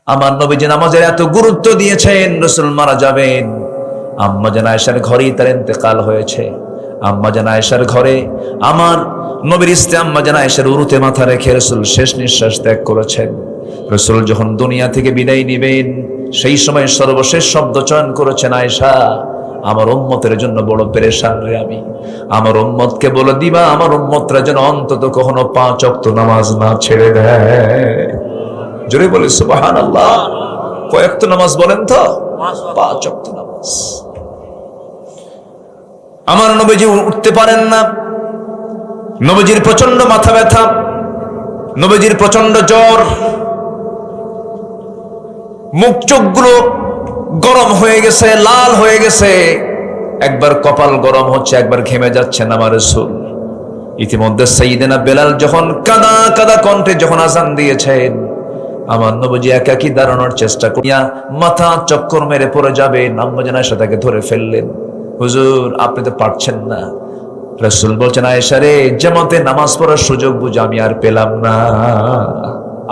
আমার নবীজি নামাজের এত গুরুত্ব দিয়েছেন, রাসূল মারা যাবেন, আম্মা জান আয়েশার ঘরেই তার ইন্তেকাল হয়েছে। আম্মা জান আয়েশার ঘরে আমার নবীর স্ত্রী আম্মা জান আয়েশার উরুতে মাথা রেখে রাসূল শেষ নিঃশ্বাস ত্যাগ করেছেন। রাসূল যখন দুনিয়া থেকে বিদায় নেবেন, সেই সময় সর্বশেষ শব্দ চয়ন করেছেন, আয়েশা, আমার উম্মতের জন্য বড় পেরেশান রে আমি। আমার উম্মতকে বলে দিবা, আমার উম্মতরা যেন অন্তত কখনো 5 ওয়াক্ত নামাজ না ছেড়ে দেয়। জোরে বলে সুবহানাল্লাহ। কয় ওয়াক্ত নামাজ বলেন তো? 5 ওয়াক্ত নামাজ। আমার নবীজি উঠতে পারেন না, নবীজির প্রচন্ড মাথা ব্যথা, নবীজির প্রচন্ড জ্বর, মুখ চোখগুলো গরম হয়ে গেছে, লাল হয়ে গেছে, একবার কপাল গরম হচ্ছে, একবার ঘেমে যাচ্ছেন আমার রাসূল। ইতিমধ্যে সাইয়েদনা বেলাল যখন কাদা কাদা কণ্ঠে যখন আযান দিয়েছেন, আমার নবীজি একাকী দাঁড়ানোর চেষ্টা করিয়া মাথা চক্কর মেরে পড়ে যাবে, আম্মা জান আয়েশা তাকে ধরে ফেললেন। হুজুর, আপনি তো পারছেন না। রাসূল বলছেন, আয়েশা রে, জামাতে নামাজ পড়ার সুযোগ বুঝে আমি আর পেলাম না।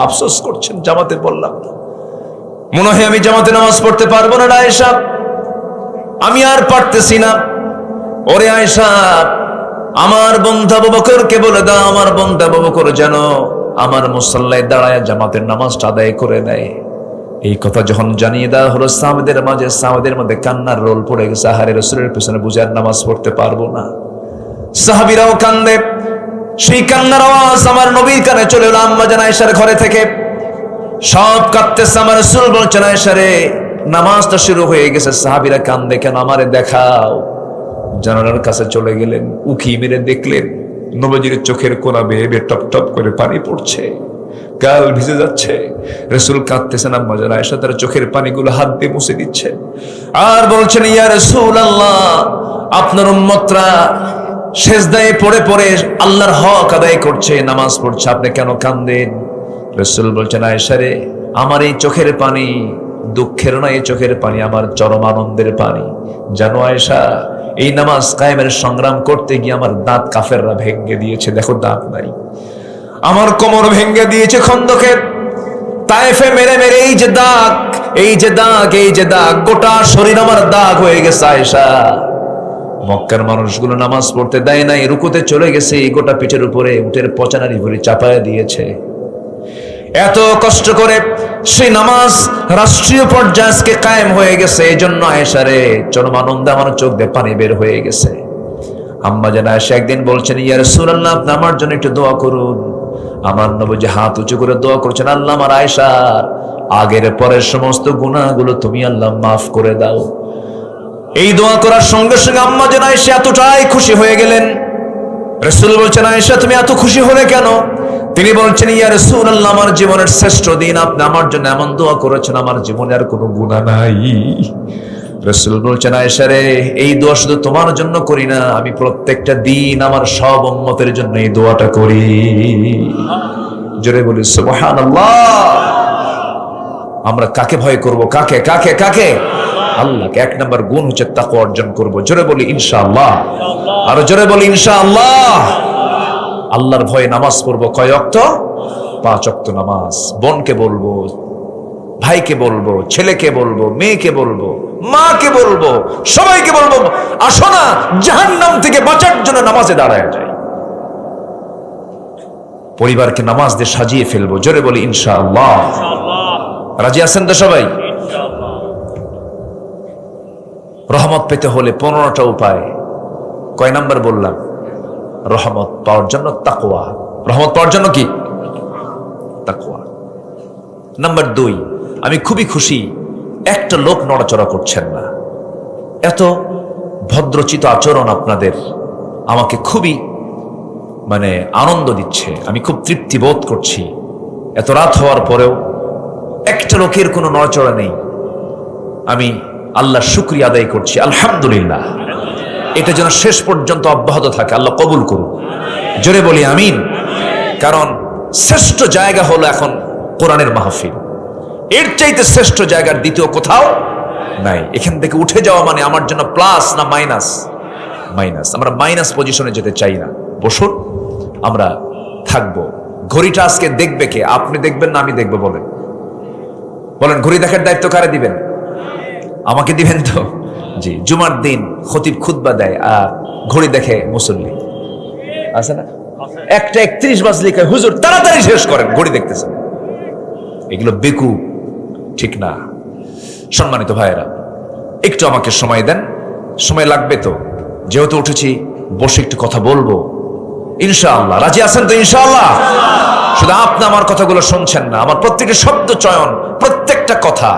আফসোস করছেন, জামাতে পড়লাম না, মনে হয় আমি জামাতে নামাজ পড়তে পারবো না আয়েশা, আমি আর পারতেছি না। ওরে আয়েশা, আমার বন্ধু আবু বকরকে বলে দাও, আমার বন্ধু আবু বকর যেন আমার মুসল্লায় দাঁড়ায় জামাতের নামাজটা আদায় করে নেয়। এই কথা যখন জানিয়ে দেওয়া হলো সাহাবীদের মধ্যে কান্নার রোল পড়ে গেছে। আহারে, রাসূলের পেছনে বুঝে আর নামাজ পড়তে পারবো না। সাহাবীরাও কান্দে, সেই কান্নার আওয়াজ আমার নবীর কানে চলে এলো আম্মা জান আয়েশার ঘরে থেকে। সব কাঁদতেছে। আমার রাসূল বলছেন, আয়েশা রে, নামাজটা শুরু হয়ে গেছে, সাহাবীরা কান্দে কেন, আমারে দেখাও। জানালার কাছে চলে গেলেন, উকি মেরে দেখলেন নবীজির চোখের কোনা বেয়ে বেয়ে টপ টপ করে পানি পড়ছে, গাল ভিজে যাচ্ছে। রাসূল কাঁদতেছেন, আম্মা জান আয়েশা তার চোখের পানিগুলো হাত দিয়ে মুছে দিচ্ছে আর বলছেন, ইয়া রাসূলুল্লাহ, আপনার উম্মতরা সেজদায় পড়ে পড়ে আল্লাহর হক আদায় করছে, নামাজ পড়ছে, আপনি কেন কাঁদেন? রাসূল বলছেন, আয়েশা রে, আমার এই চোখের পানি দুঃখের নয়, এই চোখের পানি আমার চরম আনন্দের পানি। জানো আয়েশা, এই নামাজ কায়েমের সংগ্রাম করতে গিয়ে আমার দাঁত কাফেররা ভেঙে দিয়েছে, দেখো দাঁত নাই। আমার কোমর ভেঙে দিয়েছে খন্দকে, তায়েফে মেরে মেরে এই যে দাগ, এই যে দাগ, এই যে দাগ, গোটা শরীর আমার দাগ হয়ে গেছে আয়েশা। মক্কার মানুষগুলো নামাজ পড়তে দেয় নাই, রুকুতে চলে গেছে, গোটা পিঠের উপরে উটের পচানারি ভরে চাপায়া দিয়েছে। এত কষ্ট করে সেই নামাজ রাষ্ট্রীয় পর্যায়ে আজকে কায়েম হয়ে গেছে। এই জন্য আয়েশা রে, চরম আনন্দে আমার চোখ দিয়ে পানি বের হয়ে গেছে। আম্মা জান আয়েশা একদিন বলছেন, ইয়া রাসূলুল্লাহ, আপনি আমার জন্য একটু দোয়া করুন। আমার নবীজি হাত উঁচু করে দোয়া করছেন, আল্লাহ, আমার আয়েশার আগের পরের সমস্ত গুনাহগুলো তুমি আল্লাহ মাফ করে দাও। এই দোয়া করার সঙ্গে সঙ্গে আম্মা জান আয়েশা এতটাই খুশি হয়ে গেলেন। রাসূল বলছেন, আয়েশা, তুমি এত খুশি হলে কেন? তিনি বলছেন, ইয়া রাসূলুল্লাহ, আমার জীবনের শ্রেষ্ঠ দিন, আপনি আমার জন্য এমন দোয়া করেছেন, আমার জীবনে আর কোনো গুনাহ নাই। রাসূল বলছেন, আয়েশা রে, এই দোয়া শুধু তোমার জন্য করি না, আমি প্রত্যেকটা দিন আমার সব উম্মতের জন্য এই দোয়াটা করি। জোরে বলি সুবহানাল্লাহ। আমরা কাকে ভয় করব? কাকে কাকে কাকে? আল্লাহকে। 1 নম্বর গুণ হচ্ছে তাকওয়া অর্জন করব। জোরে বলি ইনশাআল্লাহ। আর জোরে বলি ইনশাআল্লাহ। আল্লাহর ভয়ে নামাজ পড়বো। কয় ওয়াক্ত? 5 ওয়াক্ত নামাজ। বোনকে বলবো, ভাইকে বলবো, ছেলেকে বলবো, মেয়েকে বলবো, মাকে বলবো, সবাইকে বলবো, আসো না জাহান্নাম থেকে বাঁচার জন্য নামাজে দাঁড়ায় যাই। পরিবারকে নামাজ দিয়ে সাজিয়ে ফেলবো। জোরে বলি ইনশাআল্লাহ। রাজি আছেন তো সবাই? রহমত পেতে হলে 15টা উপায়। কয় নাম্বার বললাম? রহমত পাওয়ার জন্য তাকওয়া। রহমত পাওয়ার জন্য কি? তাকওয়া। নাম্বার 2, আমি খুবই খুশি, একটা লোক নড়াচড়া করছেন না। এত ভদ্রচিত আচরণ আপনাদের আমাকে খুবই আনন্দ দিচ্ছে। আমি খুব তৃপ্তি বোধ করছি। এত রাত হওয়ার পরেও একটা লোকের কোনো নড়াচড়া নেই। আমি আল্লাহর শুকরিয়া আদায় করছি, আলহামদুলিল্লাহ। এটা যেন শেষ পর্যন্ত অব্যাহত থাকে, আল্লাহ কবুল করুন। জোরে বলি আমিন। কারণ শ্রেষ্ঠ জায়গা হলো এখন কোরআনের মাহফিল। এর চাইতে শ্রেষ্ঠ জায়গার দ্বিতীয় কোথাও নাই। এখান থেকে উঠে যাওয়া মানে আমার জন্য প্লাস না মাইনাস? মাইনাস। আমরা মাইনাস পজিশনে যেতে চাই না। বসুন, আমরা থাকবো। ঘড়িটা আজকে দেখবে কে? আপনি দেখবেন না আমি দেখবো? বলেন। বলেন ঘড়ি দেখার দায়িত্ব কারে দিবেন? আমাকে দিবেন তো? জি, জুমার দিন খতিব খুতবা দেয় আর ঘড়ি দেখে মুসল্লি আছে না? 1:31 বাজলে হুজুর তাড়াতাড়ি শেষ করেন, ঘড়ি দেখতেছেন। এগুলো বেকুব, ঠিক না। সম্মানিত ভাইয়েরা, একটু আমাকে সময় দেন। সময় লাগবে তো, যেহেতু উঠেছি বসে একটু কথা বলবো ইনশাআল্লাহ। রাজি আছেন তো ইনশাআল্লাহ? শুধু আপনি আমার কথাগুলো শুনছেন না, আমার প্রত্যেকটা শব্দ চয়ন, প্রত্যেকটা কথা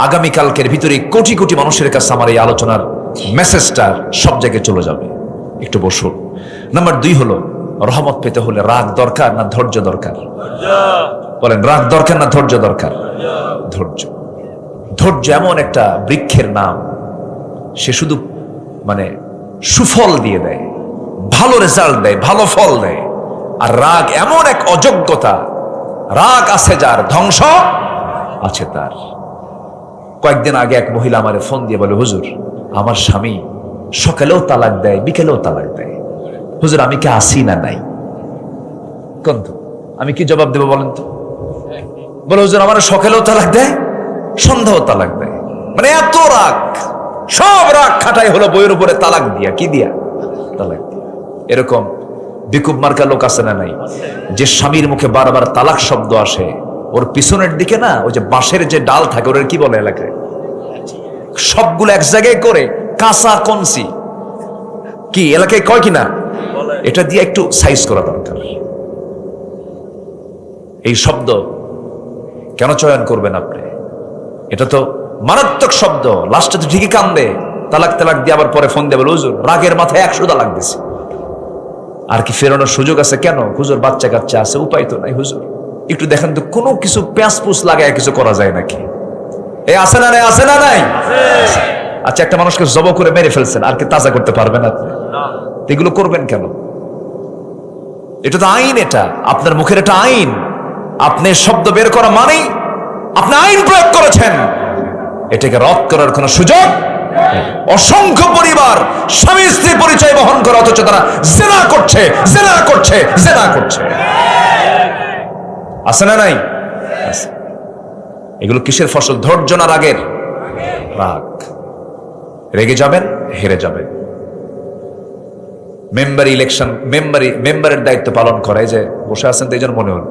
আগামীকালকের ভিতরে কোটি কোটি মানুষের কাছে আমার এই আলোচনার মেসেজটা সব জায়গায় চলে যাবে। একটু বসুন। নাম্বার 2 হলো, রহমত পেতে হলে রাগ দরকার না ধৈর্য দরকার? বলেন রাগ দরকার না ধৈর্য দরকার? ধৈর্য। ধৈর্য এমন একটা বৃক্ষের নাম, সে শুধু সুফল দিয়ে দেয়, ভালো রেজাল্ট দেয়, ভালো ফল দেয়। আর রাগ এমন এক অযোগ্যতা, রাগ আছে যার ধ্বংস আছে তার। কয়েকদিন আগে এক মহিলা আমারে ফোন দিয়ে বলে, হুজুর আমার স্বামী সকালেও তালাক দেয়, বিকেলেও তালাক দেয়, হুজুর আমি কি আসি না নাই? কোন তো আমি কি জবাব দেবো বলেন তো? বলে হুজুর আমার সকালেও তালাক দেয়, সন্ধ্যাও তালাক দেয়। এত রাগ, সব রাগ খাটাই হলো বইয়ের উপরে তালাক দিয়া। কি দিয়া? তালাক দিয়া। এরকম বিকুব মার্কা লোক আছে না নাই? যে স্বামীর মুখে বারবার তালাক শব্দ আসে, ওর পিছনের দিকে না ওই যে বাঁশের যে ডাল থাকে, ওর কি বলে এলাকায়, সবগুলো এক জায়গায় করে কাঁচা কনসি কি এলাকায় কয় কিনা, এটা দিয়ে একটু সাইজ করা দরকার। এই শব্দ কেন চয়ন করবেন আপনি? এটা তো মারাত্মক শব্দ। লাস্টে তো ঠিকই কান্দে, তালাক তালাক দিয়ে আবার পরে ফোন দিয়ে বলে, হুজুর রাগের মাথায় 100 তালাক দিছে, আর কি ফেরানোর সুযোগ আছে? কেন হুজুর? বাচ্চা কাচ্চা আছে, উপায় তো নাই হুজুর। একটু দেখেন তো কোনো কিছু পেঁয়াজ পুষ লাগায় কিছু করা যায় নাকি? আছে না নাই? আছে না নাই? আচ্ছা, একটা মানুষকে জব করে মেরে ফেলছেন, আর কি তাজা করতে পারবেন আপনি? এগুলো করবেন কেন? এটা তো আইন, এটা আপনার মুখের একটা আইন। আপনি শব্দ বের করা মানেই আপনি আইন প্রয়োগ করেছেন, এটাকে রদ করার কোন সুযোগ। অসংখ্য পরিবার স্বামী স্ত্রী পরিচয় বহন করে, অথচ তারা জেনা করছে, জেনা করছে, জেনা করছে। আছে না নাই? এগুলো কিসের ফসল? ধৈর্য না রাগের? রাগ। রেগে যাবেন, হেরে যাবেন। মেম্বার ইলেকশন, মেম্বারের দায়িত্ব পালন করে, যে বসে আছেন তো এই জন্য মনে হল,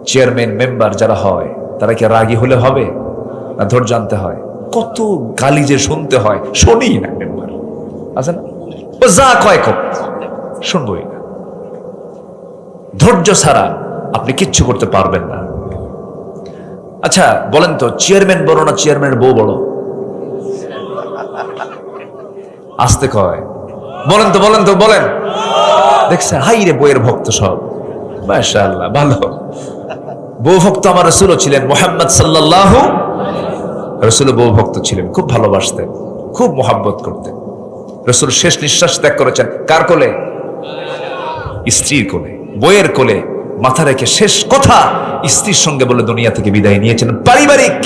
চেয়ারম্যান মেম্বার যারা হয় তারা কি রাগী হলে হবে না ধৈর্য আনতে হয়? কত গালি যে শুনতে হয়, শুনি না মেম্বার আছে না, ও যা কয় কম শুনবই না। ধৈর্য ছাড়া আপনি কিচ্ছু করতে পারবেন না। আচ্ছা বলেন তো, চেয়ারম্যান বড় না চেয়ারম্যানের বউ বড়? আসতে কয় বলেন তো, বলেন তো, বলেন। দেখছেন, হাই রে বইয়ের ভক্ত সব, মাশাআল্লাহ, ভালো বউ ভক্ত। আমার রাসূলও ছিলেন, মুহাম্মদ সাল্লাল্লাহু রাসূল বউ ভক্ত ছিলেন, খুব ভালোবাসতেন, খুব মোহাব্বত করতেন। রাসূল শেষ নিঃশ্বাস ত্যাগ করেছেন কার কোলে? স্ত্রীর কোলে, বইয়ের কোলে মাথা রেখে শেষ কথা স্ত্রীর সঙ্গে বলে দুনিয়া থেকে বিদায় নিয়েছেন। পারিবারিক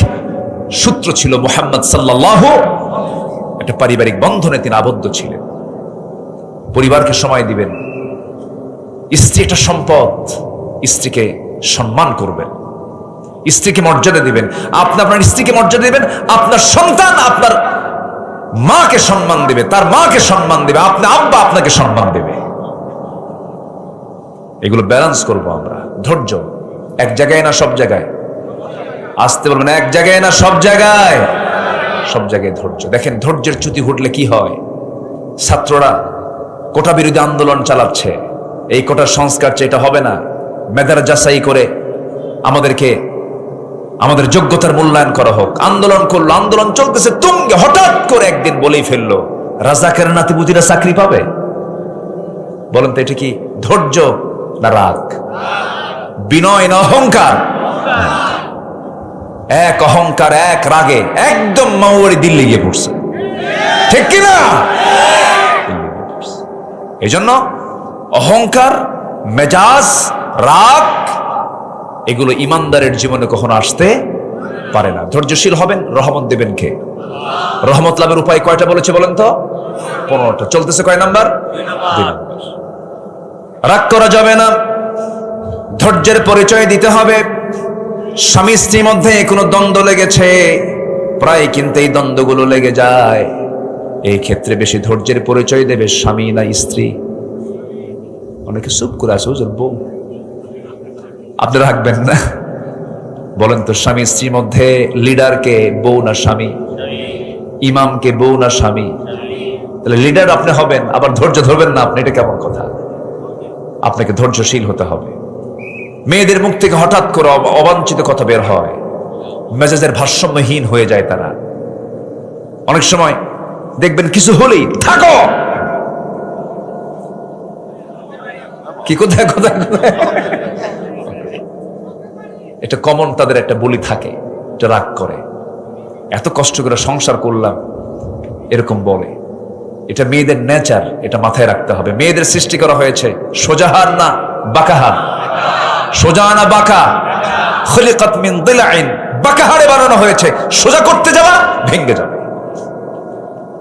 সূত্র ছিল মুহাম্মদ সাল্লাল্লাহু, একটা পারিবারিক বন্ধনে তিনি আবদ্ধ ছিলেন। পরিবারকে সময় দিবেন, স্ত্রী একটা সম্পদ, স্ত্রীকে সম্মান করবেন, স্ত্রীকে মর্যাদা দিবেন। আপনি আপনার স্ত্রীকে মর্যাদা দিবেন, আপনার সন্তান আপনার মাকে সম্মান দিবে, তার মাকে সম্মান দিবে, আপনি আব্বা আপনাকে সম্মান দেবে। এগুলো ব্যালেন্স করবো আমরা। ধৈর্য এক জায়গায় না সব জায়গায়? আসতে বলবেন, এক জায়গায় না সব জায়গায়? সব জায়গায় ধৈর্য। দেখেন ধৈর্যের চ্যুতি ঘটলে কি হয়। ছাত্ররা কোটা বিরোধী আন্দোলন চালাচ্ছে, এই কোটার সংস্কার এটা হবে না, মেধার যাচাই করে আমাদেরকে আমাদের যোগ্যতার মূল্যায়ন করা হোক। আন্দোলন করলো, আন্দোলন চলতেছে তুঙ্গে, হঠাৎ করে একদিন বলেই ফেললো রাজাকার নাতিপুতিরা চাকরি পাবে। বলেন তো এটা কি ধৈর্য না রাগ? বিনয় না অহংকার? এক অহংকার এক রাগে একদম মাওয়ারি দিল্লি গিয়ে পড়ছে, ঠিক কিনা? এই জন্য অহংকার, মেজাজ, রাগ এগুলো ইমানদারের জীবনে কখনো আসতে পারে না। ধৈর্যশীল হবেন, রহমত দেবেন কে? রহমত লাভের উপায় কয়টা বলেছে বলেন তো? 15টা। চলতেছে কয় নাম্বার? 2 নাম্বার। রাগ করা যাবে না, ধৈর্যের পরিচয় দিতে হবে। স্বামী স্ত্রীর মধ্যে কোনো দ্বন্দ্ব লেগেছে, প্রায় কিন্তু এই দ্বন্দ্বগুলো লেগে যায়, এই ক্ষেত্রে বেশি ধৈর্যের পরিচয় দেবে স্বামী না স্ত্রী? অনেকে চুপ করে আছে, হুজুর বউ আপনি রাখবেন না, বলেন তো স্বামী স্ত্রীর মধ্যে লিডারকে বউ না স্বামী? ইমামকে বউ না স্বামী? তাহলে লিডার আপনি হবেন, আবার ধৈর্য ধরবেন না আপনি, এটা কেমন কথা? আপনাকে ধৈর্যশীল হতে হবে। মেয়েদের মুখ থেকে হঠাৎ করে অবাঞ্ছিত কথা বের হয়, মেজাজের ভারসাম্যহীন হয়ে যায় তারা। অনেক সময় দেখবেন কিছু হলেই থাকো, কি কোথায় কোথায় কোথায়, এটা কমন তাদের একটা বলি থাকে, এটা রাগ করে, এত কষ্ট করে সংসার করলাম এরকম বলে। এটা মেয়েদের নেচার, এটা মাথায় রাখতে হবে। মেয়েদের সৃষ্টি করা হয়েছে সোজাহার না বাঁকাহার, সোজা না বাঁকা, খুলিকাত মিন দিলাইন, বাঁকাহারে বানানো হয়েছে, সোজা করতে যাওয়া ভেঙে যাবে।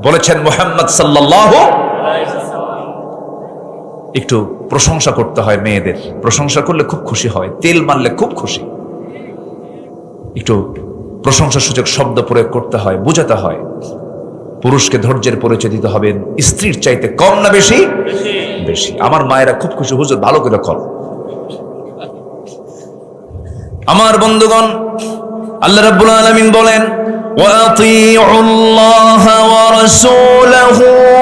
বলেছেন মুহাম্মদ সাল্লাল্লাহু আলাইহি ওয়াসাল্লাম। একটু প্রশংসা করতে হয় মেয়েদের, প্রশংসা করলে খুব খুশি হয়, তেল মারলে খুব খুশি। একটু প্রশংসাসূচক শব্দ প্রয়োগ করতে হয়, বোঝাতে হয়। পুরুষকে ধৈর্যের পরিচয় দিতে হবে স্ত্রীর চাইতে কম না বেশি? বেশি। আমার মায়েরা খুব খুশি, হুজুর ভালো করে কর। আমার বন্ধুগণ, আল্লাহ রাব্বুল আলামিন বলেন, وَأَطِيعُوا اللَّهَ وَرَسُولَهُ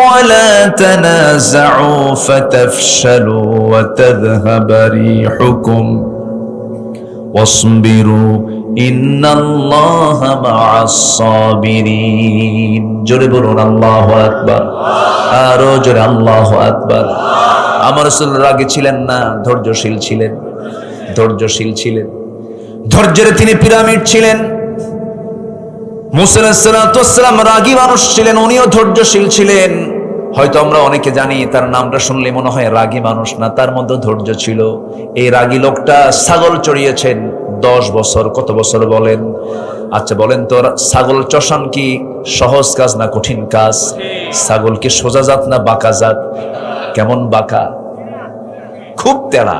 وَلَا تَنَازَعُوا فَتَفْشَلُوا وَتَذْهَبَ رِيحُكُمْ وَاصْبِرُوا ইন্নাল্লাহা মা'আস সাবিরিন। জোরে বলুন আল্লাহু আকবার, আরো জোরে আল্লাহু আকবার। আমার রাসূল রাগী ছিলেন না, ধৈর্যশীল ছিলেন, ধৈর্যশীল ছিলেন, ধৈর্যের তিনি পিরামিড ছিলেন। মুসা আলাইহিস সালাতু ওয়াস সালাম রাগী মানুষ ছিলেন, উনিও ধৈর্যশীল ছিলেন। হয়তো আমরা অনেকে জানি, তার নামটা শুনলে মনে হয় রাগী মানুষ না, তার মধ্যে ধৈর্য ছিল। এই রাগী লোকটা ছাগল চড়িয়েছেন 10 বছর। কত বছর বলেন? আচ্ছা বলেন তো, ছাগল চষান কি সহজ কাজ না কঠিন কাজ? ছাগল কি সোজা জাত না বাঁকা জাত? কেমন বাঁকা, খুব তেড়া।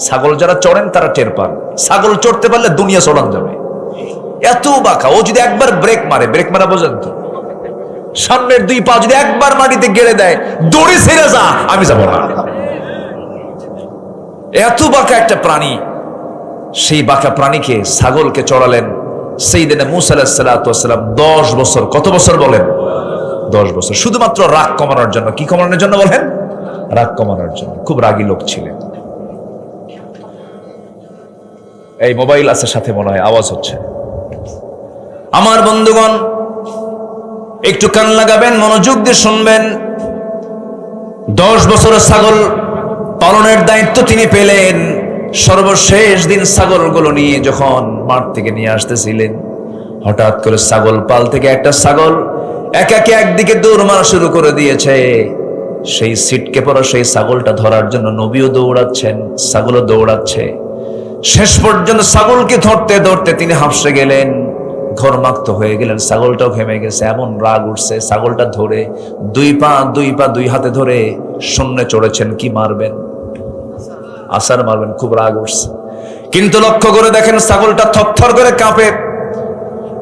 ছাগল যারা চড়েন তারা টের পান, ছাগল চড়তে পারলে দুনিয়া চড়ান যাবে, এত বাঁকা। ও যদি একবার ব্রেক মারে, ব্রেক মারা বোঝেন তো, সামনের 2 পা যদি একবার মাটিতে গেড়ে দেয়, দড়ি ছেড়ে যা, আমি যাবো না। এত বাঁকা একটা প্রাণী। সেই বাঁকা প্রাণীকে, ছাগলকে চড়ালেন সাইয়েদনা মূসা আলাইহিস সালাতু ওয়াস সালাম 10 বছর। কত বছর বলেন? 10 বছর, শুধুমাত্র রাগ কমানোর জন্য। কি কমানোর জন্য বলেন? রাগ কমানোর জন্য। খুব রাগী লোক ছিলেন। এই মোবাইল আছে সাথে, মনে হয় আওয়াজ হচ্ছে। আমার বন্ধুগণ, একটু কান লাগাবেন, মনোযোগ দিয়ে শুনবেন। 10 বছরের ছাগল পালনের দায়িত্ব তিনি পেলেন। সর্বশেষ দিন ছাগলগুলো নিয়ে যখন মাঠ থেকে নিয়ে আসতেছিলেন, হঠাৎ করে ছাগল পাল থেকে একটা ছাগল একাকে একদিকে দৌড় মারা শুরু করে দিয়েছে। সেই সিটকে পড়া সেই ছাগলটা ধরার জন্য নবীও দৌড়াচ্ছেন, ছাগলও দৌড়াচ্ছে। শেষ পর্যন্ত ছাগলকে ধরতে ধরতে তিনি হাঁপসে গেলেন, ঘরমাক্ত হয়ে গেলেন। ছাগলটাও ঘেমে গেছে, এমন রাগ উঠছে। ছাগলটা ধরে 2 হাতে ধরে শূন্যে চড়েছেন। কি মারবেন? আসার মারবেন, খুব রাগ উঠছে। কিন্তু লক্ষ্য করে দেখেন ছাগলটা থরথর করে কাঁপে,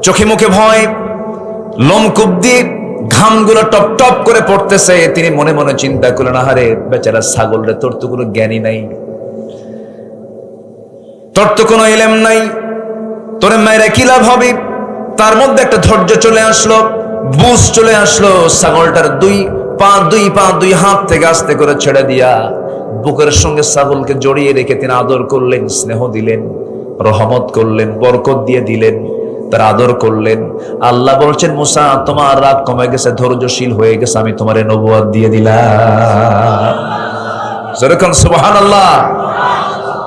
চোখে মুখে ভয়, লোমকূপ দিয়ে ঘামগুলো টপ টপ করে পড়তেছে। তিনি মনে মনে চিন্তা করলেন, আহারে বেচারা ছাগল রে, তোর তো কোনো জ্ঞানী নাই, তোর তো কোনো ইলম নাই, তোর মায়েরা কি লাভ হবে? তার মধ্যে একটা ধৈর্য চলে আসলো, বুঝ চলে আসলো। ছাগলটার 2 হাত থেকে আস্তে করে ছেড়ে দিয়া বুকের সঙ্গে ছাগলকে জড়িয়ে রেখে তিনি আদর করলেন, স্নেহ দিলেন, রহমত করলেন, বরকত দিয়ে দিলেন, তার আদর করলেন। আল্লাহ বলছেন, মুসা তোমার রাগ কমে গেছে, ধৈর্যশীল হয়ে গেছে, আমি তোমার নবুয়ত দিয়ে দিলাম। যেরকম সুবহানাল্লাহ।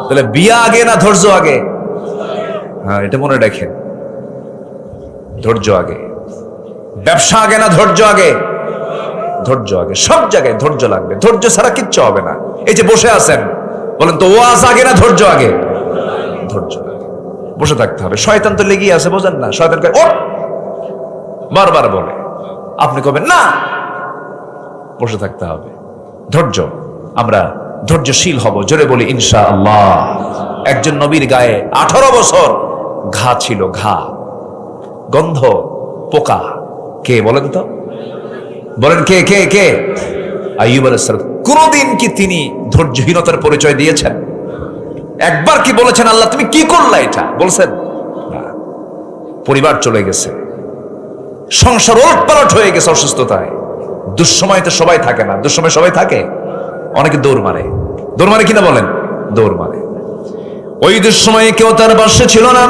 তাহলে বিয়া আগে না ধৈর্য আগে? হ্যাঁ, এটা মনে রাখেন, ধৈর্য আগে। ব্যবসা আগে না ধৈর্য আগে? ধৈর্য আগে। সব জায়গায় ধৈর্য লাগবে, ধৈর্য ছাড়া কিচ্ছু হবে না। এই যে বসে আছেন, বলেন তো ওয়াজ আগে না ধৈর্য আগে? ধৈর্য আগে। বসে থাকতে হবে। শয়তান তো লেগেই আছে, বোঝেন না? শয়তান কয় ওঠ, বারবার বলে, আপনি কবেন না, বসে থাকতে হবে। ধৈর্য, আমরা ধৈর্যশীল হব। জোরে বলি ইনশাআল্লাহ। একজন নবীর গায়ে 18 বছর ঘা ছিল, ঘা, গন্ধ, পোকা। কে বলেন তো, বলেন কে কে কে? আইয়ুব আলাইহিস সালাম। কোনদিন কি তিনি ধৈর্যহীনতার পরিচয় দিয়েছেন? একবার কি বলেছেন আল্লাহ তুমি কি করলা এটা? বলছেন না। পরিবার চলে গেছে, সংসার ওলটপালট হয়ে গেছে অসুস্থতায়। দুঃসময় তো সবাই থাকে না, দুঃসময় সবাই থাকে, অনেকে দৌড় মারে। দৌড় মারে কিনা বলেন? দৌড় মারে। ওই দুঃসময়ে কেউ তার পাশে ছিল না।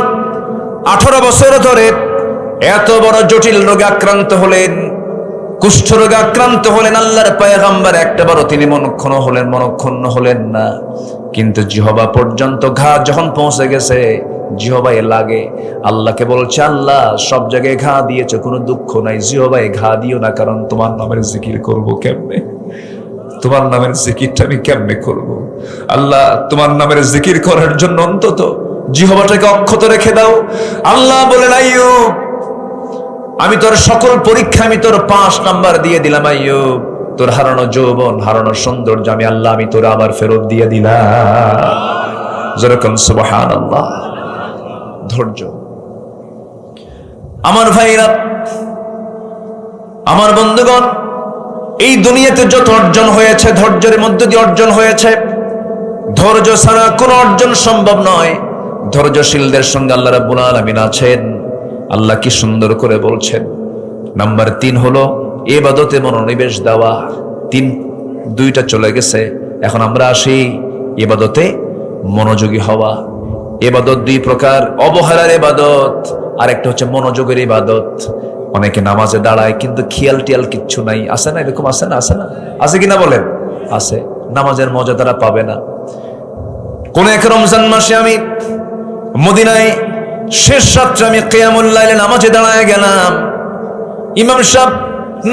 18 বছর ধরে এত বড় জটিল রোগে আক্রান্ত হলেন, কুষ্ঠ রোগে আক্রান্ত হলেন। আল্লাহর পয়গম্বর একটাবারও তিনি মনক্ষুণ্ণ হলেন না। কিন্তু জিহবা পর্যন্ত ঘা যখন পৌঁছে গেছে, জিহবায় লাগে। আল্লাহকে বলছে, আল্লাহ সব জায়গায় ঘা দিয়েছে, কোনো দুঃখ নাই, জিহবায় ঘা দিও না, কারণ তোমার নামের জিকির করব কেমনে? তোমার নামের জিকিরটা আমি কেমনে করব? আল্লাহ তোমার নামের জিকির করার জন্য অন্তত জিহবাটাকে অক্ষত রেখে দাও। আল্লাহ বলেন, আইয়ুব আমি তোর সকল পরীক্ষা আমি তোর 5 নাম্বার দিয়ে দিলাম। আইয়ুব তোর হারানো যৌবন, হারানো সৌন্দর্য আমি তোর আবার ফেরত দিয়ে দিলাম। যেরকম সুবহানাল্লাহ। ধৈর্য। আমার ভাইরা, আমার বন্ধুগণ, এই দুনিয়াতে যত অর্জন হয়েছে ধৈর্যের মধ্য দিয়ে অর্জন হয়েছে। ধৈর্য ছাড়া কোনো অর্জন সম্ভব নয়। ধৈর্যশীলদের সঙ্গে আল্লাহ রাব্বুল আলামিন আছেন। আল্লাহ কি সুন্দর করে বলছেন। নাম্বার 3 হলো ইবাদতে মনোনিবেশ দেওয়া। 2টা চলে গেছে, এখন আমরা আসি ইবাদতে মনোযোগী হওয়া। ইবাদত 2 প্রকার, অবহেলার ইবাদত আর একটা হচ্ছে মনোযোগের ইবাদত। অনেকে নামাজে দাঁড়ায় কিন্তু খেয়াল টিয়াল কিচ্ছু নাই, আছে না? এরকম আছে না? আছে না? আছে কিনা বলেন? আছে। নামাজের মজা তারা পাবে না। কোন এক রমজান মাসে আমি মদিনায় শেষ রাত্রে আমি কিয়ামুল লাইলে নামাজে দাঁড়ায় গেলাম। ইমাম সাহেব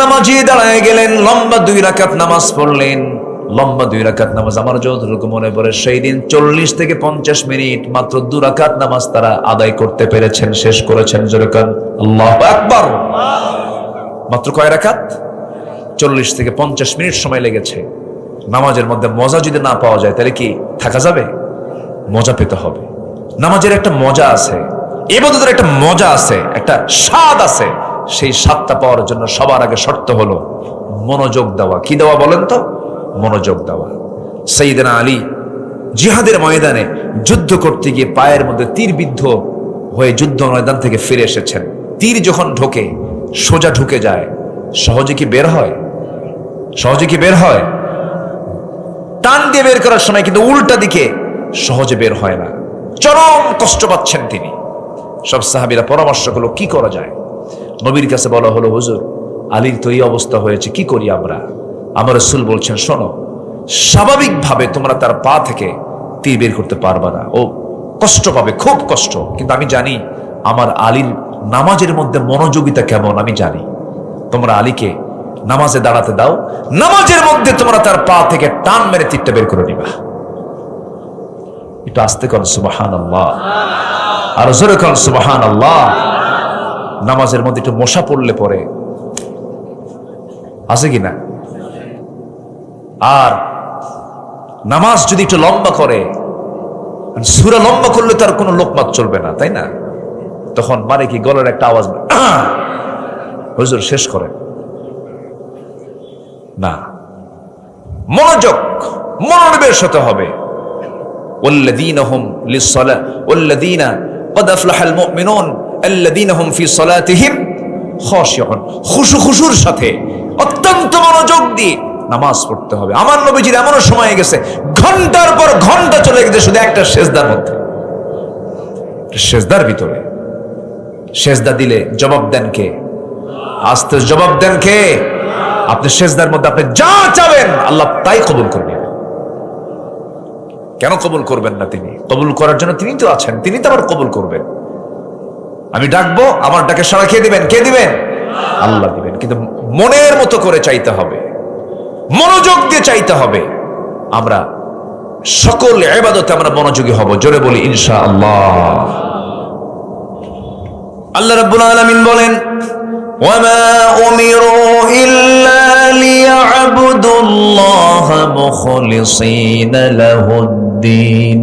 নামাজে দাঁড়ায় গেলেন, লম্বা 2 রাকাত নামাজ পড়লেন। লম্বা 2 রাকাত নামাজ আমার যতটুকু মনে পড়ে সেই দিন 40 থেকে 50 মিনিট মাত্র 2 রাকাত নামাজ তারা আদায় করতে পেরেছেন, শেষ করেছেন। যেরকম আল্লাহু আকবার। মাত্র কয় রাকাত? 40 থেকে 50 মিনিট সময় লেগেছে। নামাজের মধ্যে মজা যদি না পাওয়া যায় তাহলে কি থাকা যাবে? মজা পেতে হবে। নামাজের একটা মজা আছে, ইবাদতের একটা মজা আছে, একটা স্বাদ আছে। সেই স্বাদটা পাওয়ার জন্য সবার আগে শর্ত হলো মনোযোগ দেওয়া। কি দেওয়া বলেন তো? মনোযোগ দেওয়া। সাইয়েদনা আলী জিহাদের ময়দানে যুদ্ধ করতে গিয়ে পায়ের মধ্যে তীরবিদ্ধ হয়ে যুদ্ধ ময়দান থেকে ফিরে এসেছেন। তীর যখন ঢোকে সোজা ঢুকে যায়, সহজে কি বের হয়? সহজে কি বের হয়? টান দিয়ে বের করার সময় কিন্তু উল্টা দিকে সহজে বের হয় না। চরম কষ্ট পাচ্ছেন তিনি। সব সাহাবীরা পরামর্শ করলো কি করা যায়। নবীর কাছে বলা হলো, হুজুর আলীর তো এই অবস্থা হয়েছে, কি করি আমরা? আমার রাসূল বলছেন, শোনো, স্বাভাবিকভাবে তোমরা তার পা থেকে তীর বের করতে পারবা না, ও কষ্ট পাবে, খুব কষ্ট। কিন্তু আমি জানি আমার আলীর নামাজের মধ্যে মনোযোগিতা কেমন, আমি জানি। তোমরা আলীকে নামাজে দাঁড়াতে দাও, নামাজের মধ্যে তোমরা তার পা থেকে টান মেরে তীরটা বের করে নিবা। একটু আস্তে কর সুবহানাল্লাহ, আর জোরে কর সুবহানাল্লাহ। নামাজের মধ্যে একটু মশা পড়লে পরে আছে কিনা? আর নামাজ যদি একটু লম্বা করে, সূরা লম্বা করলে তার কোনো লোকমাত চলবে না, তাই না? তখন মানে কি গলার একটা আওয়াজ, হুজুর শেষ করেন না। মনোযোগ, মনোনিবেশ হতে হবে। والذين هم للصلاة والذين قد أفلح المؤمنون الذين هم في صلاتهم خاشعون। খুশুর সাথে অত্যন্ত মনোযোগ দিয়ে নামাজ পড়তে হবে। আমার নবীজির এমনও সময় গেছে ঘন্টার পর ঘন্টা চলে গেছে শুধু একটা সেজদার মধ্যে, সেজদার ভিতরে। সেজদা দিলে জবাব দেন কে? আস্তে জবাব দেন কে? আপনি সেজদার মধ্যে আপনি যা চাবেন আল্লাহ তাই কবুল করবেন। কেন কবুল করবেন না? তিনি কবুল করার জন্য তিনি তো আছেন, তিনি তো আবার কবুল করবেন। আমি ডাকবো, আমার ডাকে সাড়া কে দিবেন? কে দিবেন? আল্লাহ দিবেন। কিন্তু মনের মতো করে চাইতে হবে, মনোযোগ দিয়ে চাইতে হবে। আমরা সকল ইবাদতে আমরা মনোযোগী হব। জোরে বলি ইনশাআল্লাহ। আল্লাহ রাব্বুল আলামিন বলেন, ওয়ামা উমিরু ইল্লা লিয়াবুদুল্লাহ মুখলিসিনা লাহুদ্দিন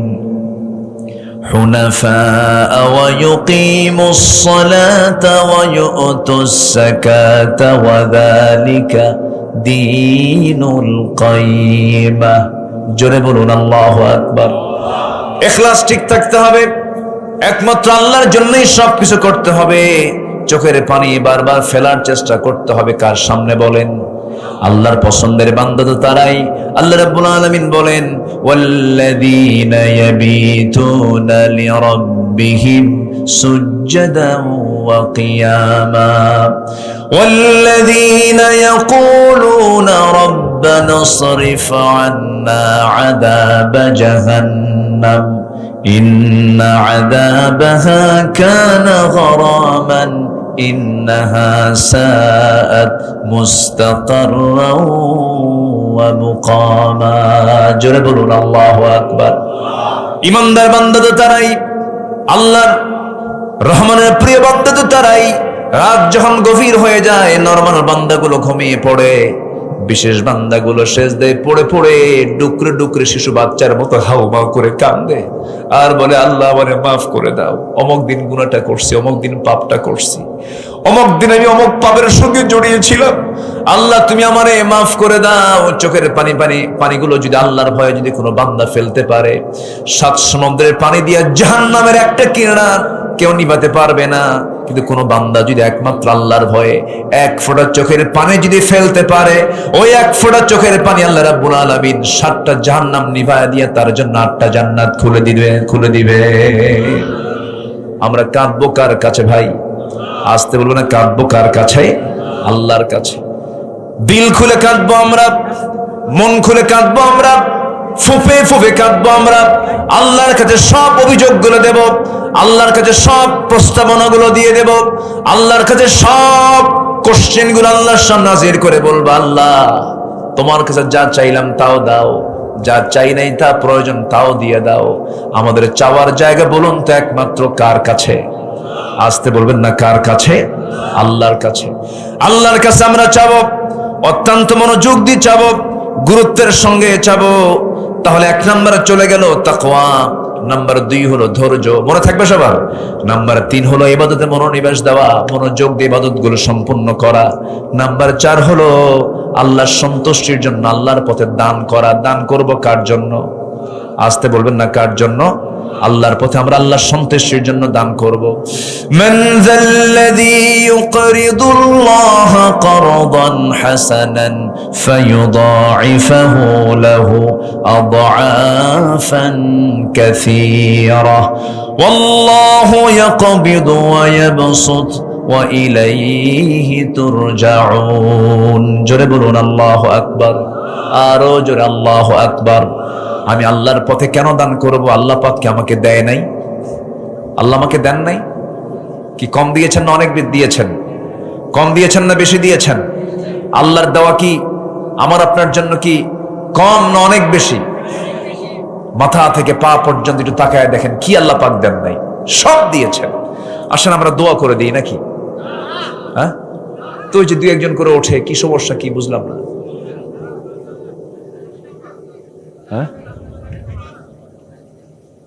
حنفاء ويقيموا الصلاة ويؤتوا الزكاة وذلك دين القيمة জোরে বলুন আল্লাহু আকবার। ইখলাস ঠিক থাকতে হবে, একমাত্র আল্লাহর জন্যই সবকিছু করতে হবে। চোখের পানি বারবার ফেলার চেষ্টা করতে হবে কার সামনে বলেন? আল্লাহর পছন্দের বান্দা তো তারাই। আল্লাহ রাব্বুল আলামিন বলেন, ওয়াল্লাযীনা ইয়াবিতুনা লিরাব্বিহিম সুজদান ওয়া কিয়ামা ওয়াল্লাযীনা ইয়াকুলুনা রাব্বানা ইসরিফ আন্না আযাবা জাহান্নাম ইন্না আযাবাহা কানা গরামান ইন্নাহা সাআত মুস্তাকাররাও ওয়া মুকামা। জোরে বলুন আল্লাহু আকবার। ইমানদার বান্দা তো তারাই, আল্লাহর রহমানের প্রিয় বান্দা তো তারাই। রাত যখন গভীর হয়ে যায়, নরমাল বান্দাগুলো ঘুমিয়ে পড়ে, বিশেষ বান্দাগুলো সেজদায় পড়ে পড়ে ডুকরে ডুকরে শিশু বাচ্চার মতো হাউমাউ করে কান্দে আর বলে, আল্লাহ আমারে মাফ করে দাও, অমুক দিন গুনাহটা করছি, অমুক দিন পাপটা করছি, অমুক দিন আমি অমুক পাপের সঙ্গে জড়িয়েছিলাম, আল্লাহ তুমি আমারে মাফ করে দাও। চোখের পানিগুলো যদি আল্লাহর ভয়ে যদি কোনো বান্দা ফেলতে পারে, 7 সমুদ্রের পানি দিয়ে জাহান্নামের একটা কিরণা কেউ নিভাতে পারবে না। কিন্তু কোন বান্দা যদি একমাত্র আল্লাহর ভয়ে 1 ফোঁটা চোখের পানি যদি ফেলতে পারে, ওই 1 ফোঁটা চোখের পানি আল্লাহ রাব্বুল আলামিন 7টা জাহান্নাম নিভায়া দিয়ে তার জন্য 8টা জান্নাত খুলে দিবে। আমরা কাঁদবো কার কাছে ভাই? আসতে বলবো না, কাঁদবো কার কাছে? আল্লাহর কাছে। দিল খুলে কাঁদবো আমরা, মন খুলে কাঁদবো আমরা, ফুফে ফুফে কাঁদবো আমরা। আল্লাহর কাছে সব অভিযোগগুলো দেব, আল্লাহর কাছে সব প্রস্তাবনাগুলো দিয়ে দেব, আল্লাহর কাছে সব কোশ্চেনগুলো আল্লাহর সামনে হাজির করে বলবো, আল্লাহ তোমার কাছে যা চাইলাম তাও দাও, যা চাই নাই তা প্রয়োজন তাও দিয়ে দাও। আমাদের চাওয়ার জায়গা বলুন তো একমাত্র কার কাছে? আসতে বলবেন না, কার কাছে? আল্লাহর কাছে। আল্লাহর কাছে আমরা চাবো, অত্যন্ত মনোযোগ দিয়ে চাবো, গুরুত্বের সঙ্গে চাবো। তাহলে 1 নম্বরে চলে গেল তাকওয়া, নাম্বার 2 হলো ধৈর্য, মনে থাকবে সবার। নাম্বার 3 হলো ইবাদতে মনোনিবেশ দেওয়া, মনোযোগ দিয়ে ইবাদতগুলো সম্পূর্ণ করা। নাম্বার 4 হলো আল্লাহর সন্তুষ্টির জন্য আল্লাহর পথে দান করা। দান করব কার জন্য? আসতে বলবেন না, কার জন্য? আল্লাহর পথে আমরা আল্লাহর সন্তুষ্টির জন্য দান করব। মান যাল্লাযী ইউকরিদুল্লাহ করদান হাসানান ফায়ুদাঈফাহু লাহু আদআফান কাসীরা ওয়াল্লাহু ইয়াকবিদু ওয়া ইয়াবসুত ওয়া ইলাইহি তুরজাউন। জোরে বলুন আল্লাহু আকবার, আরো জোরে আল্লাহু আকবার। আমি আল্লাহর পথে কেন দান করব? আল্লাহ পাক কি আমাকে দেয় নাই? আল্লাহ আমাকে দেন নাই? কি কম দিয়েছেন না অনেক দিয়েছেন? কম দিয়েছেন না বেশি দিয়েছেন? আল্লাহর দেওয়া কি আমার আপনার জন্য কি কম না অনেক বেশি? মাথা থেকে পা পর্যন্ত একটু তাকায় দেখেন কি আল্লাহ পাক দেন নাই, সব দিয়েছেন। আসেন আমরা দোয়া করে দিই নাকি? হ্যাঁ, তো ওই যে 2-1 করে ওঠে, কি সমস্যা কি বুঝলাম না। হ্যাঁ,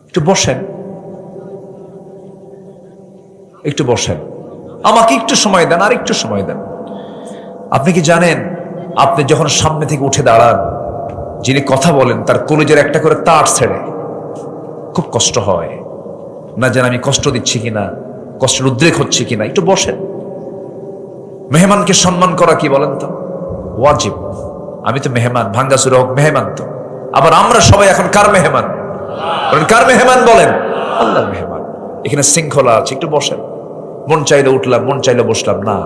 একটু বসেন, একটু বসেন, আমাকে একটু সময় দেন, আর একটু সময় দেন। আপনি কি জানেন, আপনি যখন সামনে থেকে উঠে দাঁড়ান, যিনি কথা বলেন তার কলিজার একটা করে তার ছেড়ে খুব কষ্ট হয় না, যেন আমি কষ্ট দিচ্ছি কিনা, কষ্টের উদ্রেক হচ্ছে কিনা। একটু বসেন। মেহমানকে সম্মান করা কি বলেন তো ওয়াজিব। আমি তো মেহমান, ভাঙ্গাসুরা হোক মেহমান তো। আবার আমরা সবাই এখন কার মেহমান? কার মেহমান বলেন? আল্লাহর মেহমান। এখানে শৃঙ্খলা আছে, একটু বসেন। মন চাইলে উঠলাম, মন চাইলে বসলাম না।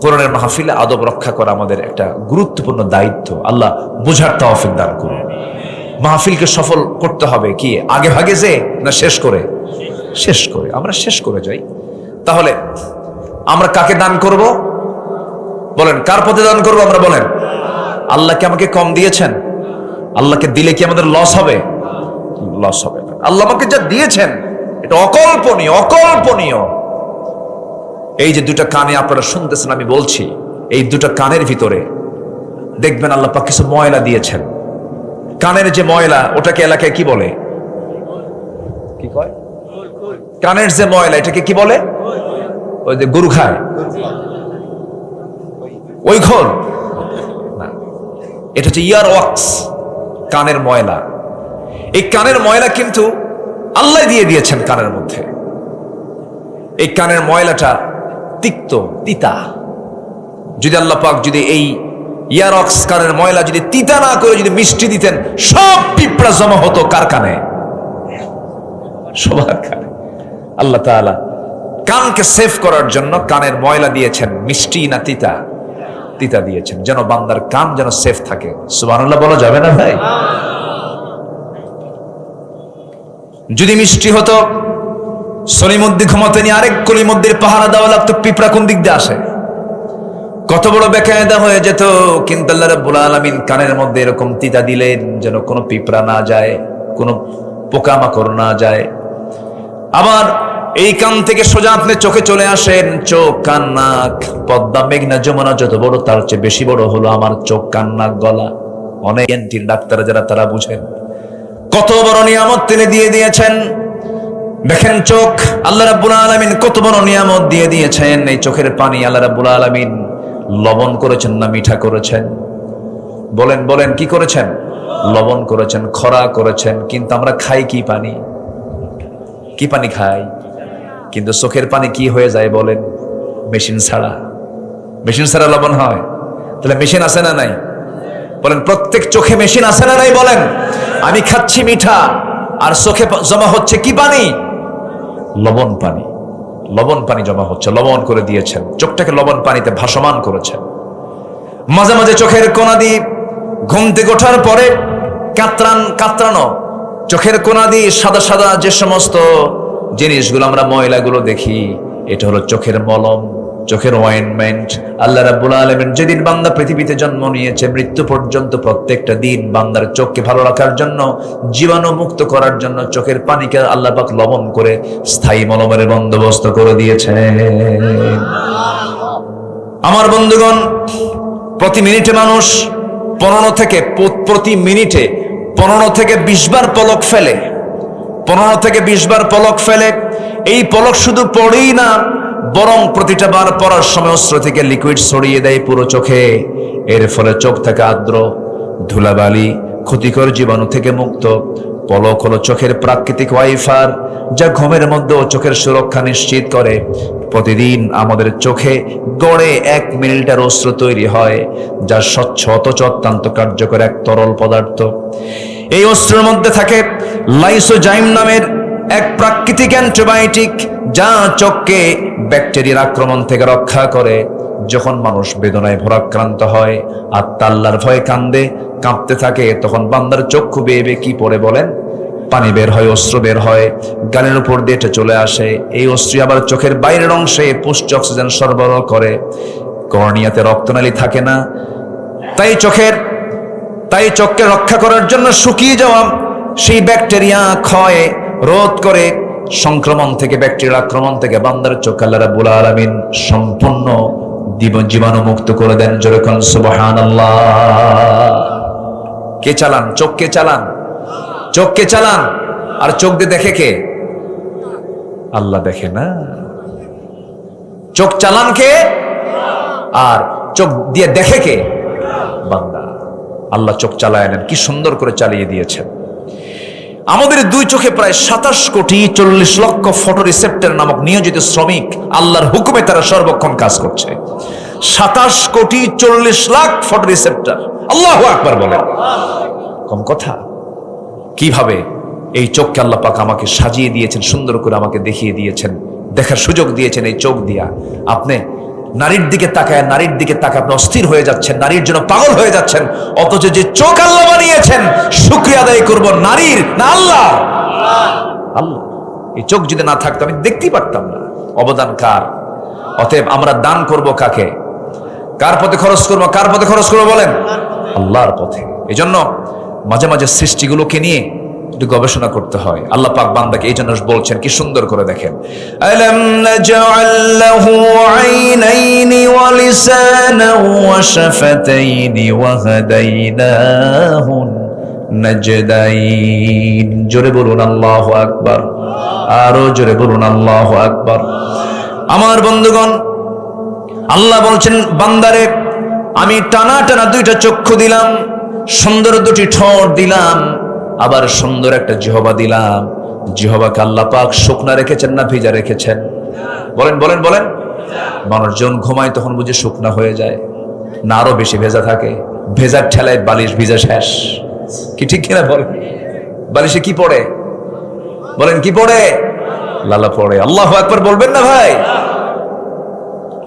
কোরআনের মাহফিলে আদব রক্ষা করা আমাদের একটা গুরুত্বপূর্ণ দায়িত্ব। আল্লাহ বুঝার তৌফিক দান করুন। মাহফিলকে সফল করতে হবে কি আগে ভাগে যে না শেষ করে? শেষ করে। আমরা শেষ করে যাই। তাহলে আমরা কাকে দান করব বলেন? কার পথে দান করব আমরা বলেন? আল্লাহকে আমাকে কম দিয়েছেন, আল্লাহকে দিলে কি আমাদের লস হবে? লস হবে না। আল্লাহ আমাকে যা দিয়েছেন এটা অকল্পনীয়, অকল্পনীয়। এই যে 2টা কানে আপনারা শুনতেছেন, আমি বলছি, এই 2টা কানের ভিতরে দেখবেন আল্লাহ পাক কিছু ময়লা দিয়েছেন। কানের যে ময়লা, ওটাকে এলাকায় কি বলে? কি কয়? কানের যে ময়লা, এটাকে কি বলে? ওই যে গরু খায় ওই ঘোল না, এটা হচ্ছে ইয়ার ওয়াক্স, কানের ময়লা। এই কানের ময়লা কিন্তু আল্লাহ দিয়ে দিয়েছেন কানের মধ্যে। এই কানের ময়লাটা তিক্ত, তিতা। যদি আল্লাহ পাক যদি এই ইয়ার ওয়াক্স কানের ময়লা যদি তিতা না করে যদি মিষ্টি দিতেন, সব পিঁপড়া জমা হতো কার কানে? সবার কানে। আল্লাহ তাআলা কানকে সেভ করার জন্য কানের ময়লা দিয়েছেন, মিষ্টি না তিতা? তিতা দিয়েছেন, যেন বান্দার কান যেন সেফ থাকে। সুবহানাল্লাহ বলা যাবে না ভাই? যদি মিষ্টি হতো, সলিমুদ্দিন ঘুমাতে নিয়ে আরেক কলিমুদ্দির পাহারা দেওয়া লাগতো, পিঁপড়া কোন দিক দিয়ে আসে, কত বড় বেকায়দা হয়ে যেত। কিন্তু আল্লাহ রাব্বুল আলামিন কানের মধ্যে এরকম তিতা দিলেন যেন কোনো পিঁপড়া না যায়, কোনো পোকামাকড় না যায়। আবার এই কান থেকে সোজা আপনি চোখে চলে আসেন, চোখ, কান, নাক, পদ্মা, মেঘনা, যমুনা যত বড় তার চেয়ে বেশি বড় হলো আমার চোখ, কান, নাক, গলা। অনেক এনটির ডাক্তার যারা তারা বুঝেন কত বড় নিয়ামত তিনি দিয়ে দিয়েছেন। দেখেন চোখ, আল্লাহ রাব্বুল আলামিন কত বড় নিয়ামত দিয়ে দিয়েছেন। এই চোখের পানি আল্লাহ রাব্বুল আলামিন লবণ করেছেন না মিঠা করেছেন? বলেন বলেন, কি করেছেন? লবণ করেছেন, খরা করেছেন। কিন্তু আমরা খাই কি পানি? কি পানি খাই? কিন্তু চোখের পানি কি হয়ে যায় বলেন? মেশিন ছাড়া। মেশিন ছাড়া লবণ হয়? তাহলে মেশিন আছে না নাই? বলেন, প্রত্যেক চোখে মেশিন আছে না নাই? বলেন। আমি খাচ্ছি মিঠা, আর চোখে জমা হচ্ছে কি পানি? লবণ পানি। লবণ পানি জমা হচ্ছে, লবণ করে দিয়েছেন, চোখটাকে লবণ পানিতে ভাসমান করেছেন। মাঝে মাঝে চোখের কোনা দিয়ে ঘুম থেকে ওঠার পরে কাতরানো চোখের কোনা দিয়ে সাদা সাদা যে সমস্ত জিনিসগুলো আমরা ময়লাগুলো দেখি, এটা হলো চোখের মলম, চোখের অয়েন্টমেন্ট। আল্লাহ রাব্বুল আলামিন যেদিন বান্দা পৃথিবীতে জন্ম নিয়েছে, মৃত্যু পর্যন্ত প্রত্যেকটা দিন বান্দার চোখকে ভালো রাখার জন্য, জীবাণু মুক্ত করার জন্য চোখের পানিকে আল্লাহ পাক লবণ করে স্থায়ী মলমের বন্দোবস্ত করে দিয়েছেন। আমার বন্ধুগণ, প্রতি মিনিটে মানুষ 15 থেকে 20 বার পলক ফেলে। 15 থেকে 20 বার পলক ফেলে। এই পলক শুধু পড়েই না, বরং প্রতিটা বার পড়ার সময় অস্ত্র থেকে লিকুইড ছড়িয়ে দেয় পুরো চোখে। এর ফলে চোখ থেকে আর্দ্র ধুলাবালি, ক্ষতিকর জীবাণু থেকে মুক্ত। পলক হলো চোখের প্রাকৃতিক ওয়াইফার, যা ঘুমের মধ্যেও চোখের সুরক্ষা নিশ্চিত করে। প্রতিদিন আমাদের চোখে গড়ে 1 মিলিলিটার অস্ত্র তৈরি হয়, যা স্বচ্ছ অথচ অত্যন্ত কার্যকর এক তরল পদার্থ। এই অস্ত্রের মধ্যে থাকে লাইসোজাইম নামের এক প্রাকৃতিক অ্যান্টিবায়োটিক, যা চোখকে ব্যাকটেরিয়ার আক্রমণ থেকে রক্ষা করে। যখন মানুষ বেদনায় ভরাক্রান্ত হয়, আত্মা আল্লাহর ভয়ে কান্দে, কাঁপতে থাকে, তখন বান্দার চক্ষু বেয়ে বেয়ে কি পড়ে বলেন? পানি বের হয়, অস্ত্র বের হয়, গালের উপর দিয়ে এটা চলে আসে। এই অস্ত্র আবার চোখের বাইরের অংশে পুষ্ট অক্সিজেন সরবরাহ করে। কর্নিয়াতে রক্তনালী থাকে না, তাই চোখকে রক্ষা করার জন্য শুকিয়ে যাওয়া সেই ব্যাকটেরিয়া ক্ষয় রোধ করে সংক্রমণ থেকে, ব্যাকটেরিয়ার আক্রমণ থেকে বান্দার চোখ আল্লাহ রাব্বুল আলামিন সম্পূর্ণ জীবাণু মুক্ত করে দেন। যেরকম সুবহানাল্লাহ। কে চালান? চোখকে চালান, চোখকে চালান। আর চোখ দিয়ে দেখে কে? আল্লাহ দেখে না? চোখ চালান কে? আর চোখ দিয়ে দেখে কে? বান্দা। আল্লাহ চোখ চালায় নেন, কি সুন্দর করে চালিয়ে দিয়েছেন। আমাদের 2 চোখে প্রায় 27 কোটি 40 লক্ষ ফটো রিসেপ্টর নামক নিয়োজিত শ্রমিক আল্লাহর হুকুমে তারা সর্বক্ষণ কাজ করছে। 27 কোটি 40 লাখ ফটো রিসেপ্টর। আল্লাহু আকবার বলেন। কম কথা? কিভাবে এই চোখকে আল্লাহ পাক আমাকে সাজিয়ে দিয়েছেন, সুন্দর করে আমাকে দেখিয়ে দিয়েছেন, দেখার সুযোগ দিয়েছেন এই চোখ দিয়া। আপনি নারীর দিকে তাকায় আপনি অস্থির হয়ে যাচ্ছেন, নারীর জন্য পাগল হয়ে যাচ্ছেন, অথচ যে চোখ আল্লাহ বানিয়েছেন, শুকরিয়া আদায় করব নারীর না আল্লাহ? আল্লাহ। এই চোখ যদি না থাকতো আমি দেখতেই পারতাম না। অবদান কার? অতএব আমরা দান করব কাকে? কার পথে খরচ করব? কার পথে খরচ করব বলেন? আল্লাহর পথে। এজন্য মাঝে মাঝে সৃষ্টিগুলোকে নিয়ে একটু গবেষণা করতে হয়। আল্লাহ পাক বান্দাকে এই জন্য বলছেন, কি সুন্দর করে দেখেন, আলাম নাজআল লাহু আইনাইনি ওয়া লিসানান ওয়া শাফাতাইনি ওয়া হাদাইনাহু নাজদাইন। জোরে বলুন আল্লাহু আকবার। আরো জোরে বলুন আল্লাহু আকবার। আমার বন্ধুগণ, আল্লাহ বলছেন বান্দারে আমি টানা টানা দুইটা চক্ষু দিলাম, সুন্দর দুটি ঠোঁট দিলাম, আবার সুন্দর একটা জিহ্বা দিলাম। জিহ্বাকে আল্লাহ পাক শুকনা রেখেছেন না ভিজা রেখেছেন? বলেন বলেন বলেন। মানুষজন ঘুমায় তখন বুঝে শুকনা হয়ে যায় না আরো বেশি ভেজা থাকে? ভেজার ঠেলায় বালিশ ভিজা শেষ, কি ঠিক কিনা বলেন? বালিশে কি পড়ে? বলেন কি পড়ে? লালা পড়ে। আল্লাহু আকবার বলবেন না ভাই?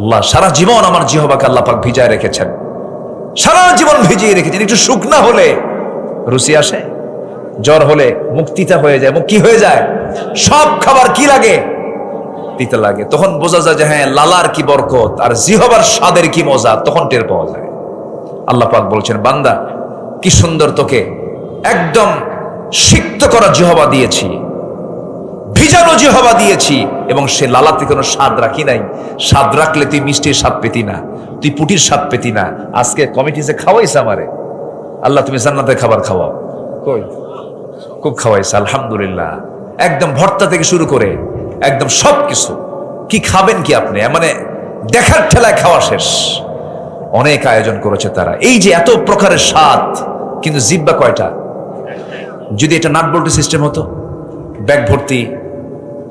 আল্লাহ সারা জীবন আমার জিহ্বাকে আল্লাহ পাক ভিজায় রেখেছেন, সারা জীবন ভিজিয়ে রেখেছেন। একটু শুকনা হলে রুচি আসে, জ্বর হলে মুখ তিতা হয়ে যায়। মুখ কি হয়ে যায়? সব খাবার কি লাগে? তিতা লাগে। তখন বোঝা যায় যে হ্যাঁ, লালার কি বরকত আর জিহ্বার স্বাদের কি মজা, তখন টের পাওয়া যায়। আল্লাহ পাক বলছেন বান্দা কি সুন্দর তোকে একদম সিক্ত করা জিহ্বা দিয়েছি, ভিজানো জিহ্বা দিয়েছি, এবং সে লালাতে কোনো স্বাদ রাখি নাই। স্বাদ রাখলে তুই মিষ্টির স্বাদ পেতি না, তুই পুটির স্বাদ পেতি না। আজকে কমিটিতে খাওয়াইছে আমারে, আল্লাহ তুমি জান্নাতের খাবার খাওয়াও। কই খুব খাওয়াইছে আলহামদুলিল্লাহ, একদম ভর্তা থেকে শুরু করে একদম সবকিছু। কি খাবেন কি আপনি? মানে দেখার ঠেলায় খাওয়া শেষ। অনেক আয়োজন করেছে তারা। এই যে এত প্রকারের স্বাদ, কিন্তু জিহ্বা কয়টা? যদি এটা নাট বল্টু সিস্টেম হতো, ব্যাগ ভর্তি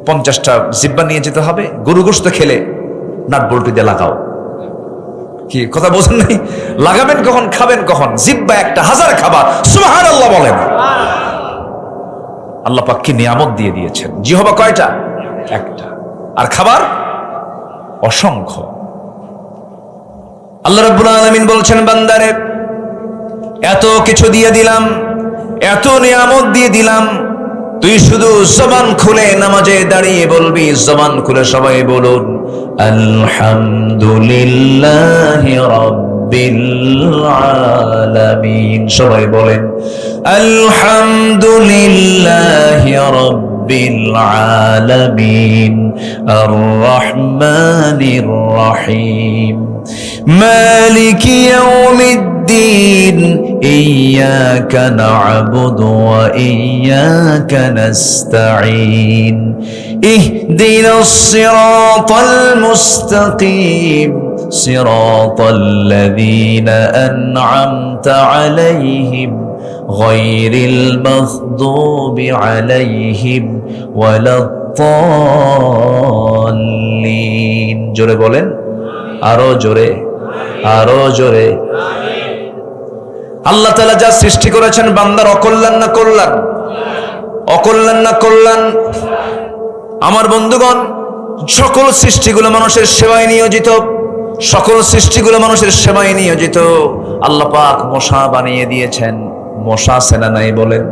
50টা জিহ্বা নিয়ে যেতে হবে। গরু গোশত খেলে নাট বল্টু দিয়ে লাগাও। কি কথা বোঝেন নাই? লাগাবেন কখন, খাবেন কখন? জিহ্বা একটা, হাজার খাবার। সুবহানাল্লাহ বলেন। আল্লাহ পাক কি নিয়ামত দিয়ে দিয়েছেন। জিহ্বা কয়টা? একটা। আর খাবার অসংখ্য। আল্লাহ রাব্বুল আলামিন বলছেন বান্দারে এত কিছু দিয়ে দিলাম, এত নিয়ামত দিয়ে দিলাম, তুই শুধু জবান খুলে নামাজে দাঁড়িয়ে বলবি। জবান খুলে সবাই বলুন আলহামদুলিল্লাহি রাব্বিল আলামিন। সবাই বলেন আলহামদুলিল্লাহি রাব্বিল আলামিন আর রহমানির রহিম মালিকি ইয়াউমিদ্দিন ইয়্যাকা না'বুদু ওয়া ইয়্যাকা নাস্তাঈন ইহদিনাস সিরাতাল মুস্তাকিম সিরাতাল্লাযীনা আন'আমতা আলাইহিম গায়রিল মাগদুবি আলাইহিম ওয়ালাদ-দাল্লিন। জোরে বলেন, আরো জোরে, আরো জোরে। আল্লাহ তাআলা যা সৃষ্টি করেছেন বান্দার অকল্যাণ না কল্যাণ? অকল্যাণ না কল্যাণ? আমার বন্ধুগণ, সকল সৃষ্টিগুলো মানুষের সেবায় নিয়োজিত, সকল সৃষ্টিগুলো মানুষের সেবায় নিয়োজিত। আল্লাহ পাক মশা বানিয়ে দিয়েছেন। মশা আছে না নাই বলেন?